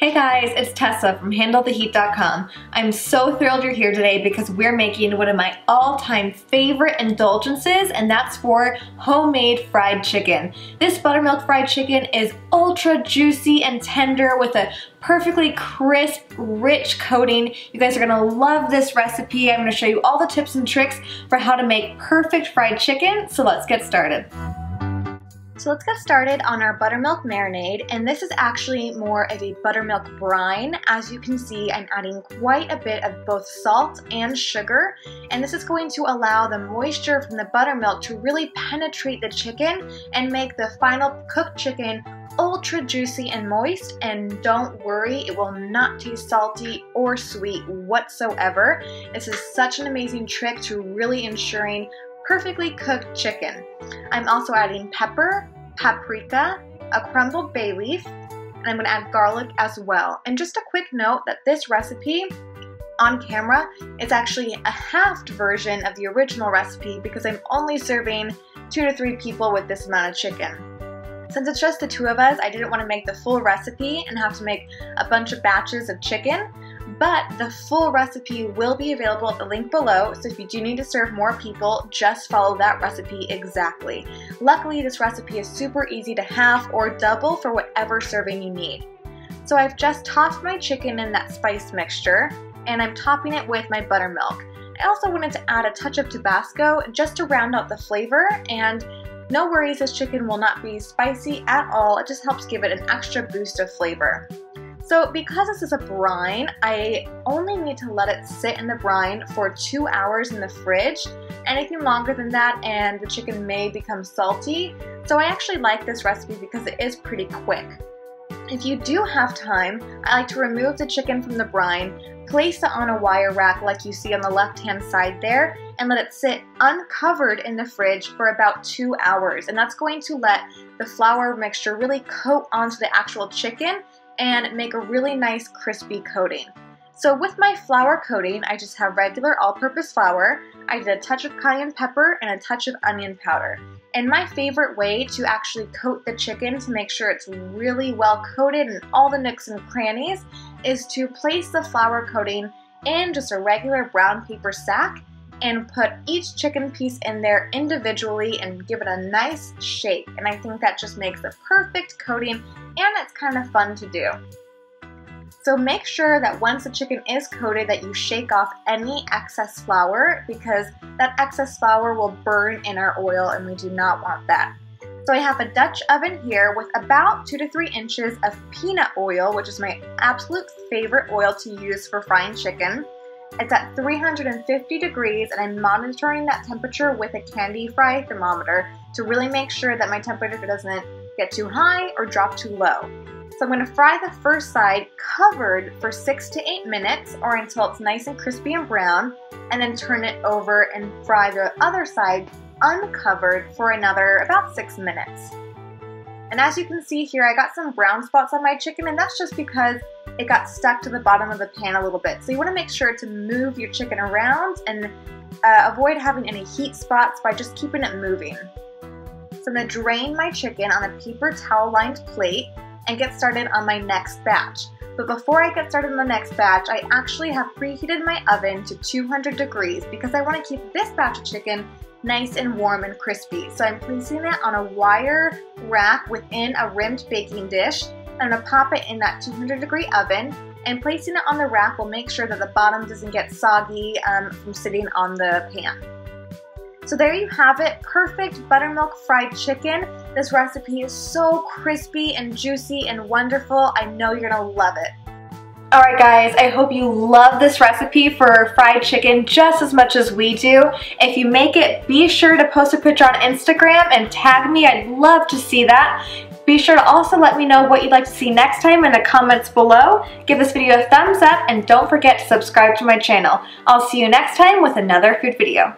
Hey guys, it's Tessa from HandleTheHeat.com. I'm so thrilled you're here today because we're making one of my all-time favorite indulgences, and that's for homemade fried chicken. This buttermilk fried chicken is ultra juicy and tender with a perfectly crisp, rich coating. You guys are gonna love this recipe. I'm gonna show you all the tips and tricks for how to make perfect fried chicken, so let's get started. So let's get started on our buttermilk marinade, and this is actually more of a buttermilk brine. As you can see, I'm adding quite a bit of both salt and sugar, and this is going to allow the moisture from the buttermilk to really penetrate the chicken and make the final cooked chicken ultra juicy and moist. And don't worry, it will not taste salty or sweet whatsoever. This is such an amazing trick to really ensuring perfectly cooked chicken. I'm also adding pepper, paprika, a crumbled bay leaf, and I'm going to add garlic as well. And just a quick note that this recipe on camera is actually a halved version of the original recipe because I'm only serving 2 to 3 people with this amount of chicken. Since it's just the 2 of us, I didn't want to make the full recipe and have to make a bunch of batches of chicken. But the full recipe will be available at the link below, so if you do need to serve more people, just follow that recipe exactly. Luckily, this recipe is super easy to half or double for whatever serving you need. So I've just tossed my chicken in that spice mixture, and I'm topping it with my buttermilk. I also wanted to add a touch of tabasco just to round out the flavor, and no worries, this chicken will not be spicy at all. It just helps give it an extra boost of flavor. So because this is a brine, I only need to let it sit in the brine for 2 hours in the fridge. Anything longer than that and the chicken may become salty. So I actually like this recipe because it is pretty quick. If you do have time, I like to remove the chicken from the brine, place it on a wire rack like you see on the left-hand side there, and let it sit uncovered in the fridge for about 2 hours. And that's going to let the flour mixture really coat onto the actual chicken and make a really nice crispy coating. So with my flour coating, I just have regular all-purpose flour. I did a touch of cayenne pepper and a touch of onion powder. And my favorite way to actually coat the chicken to make sure it's really well coated in all the nooks and crannies is to place the flour coating in just a regular brown paper sack and put each chicken piece in there individually and give it a nice shake. And I think that just makes the perfect coating, and it's kind of fun to do. So make sure that once the chicken is coated that you shake off any excess flour, because that excess flour will burn in our oil and we do not want that. So I have a Dutch oven here with about 2 to 3 inches of peanut oil, which is my absolute favorite oil to use for frying chicken. It's at 350 degrees, and I'm monitoring that temperature with a candy fry thermometer to really make sure that my temperature doesn't get too high or drop too low. So I'm going to fry the first side covered for 6 to 8 minutes, or until it's nice and crispy and brown, and then turn it over and fry the other side uncovered for another about 6 minutes. And as you can see here, I got some brown spots on my chicken, and that's just because it got stuck to the bottom of the pan a little bit. So you want to make sure to move your chicken around and avoid having any heat spots by just keeping it moving. So I'm going to drain my chicken on a paper towel lined plate and get started on my next batch. But before I get started on the next batch, I actually have preheated my oven to 200 degrees because I want to keep this batch of chicken nice and warm and crispy. So I'm placing it on a wire rack within a rimmed baking dish. I'm going to pop it in that 200-degree oven, and placing it on the rack will make sure that the bottom doesn't get soggy from sitting on the pan. So there you have it, perfect buttermilk fried chicken. This recipe is so crispy and juicy and wonderful. I know you're going to love it. Alright guys, I hope you love this recipe for fried chicken just as much as we do. If you make it, be sure to post a picture on Instagram and tag me. I'd love to see that. Be sure to also let me know what you'd like to see next time in the comments below. Give this video a thumbs up and don't forget to subscribe to my channel. I'll see you next time with another food video.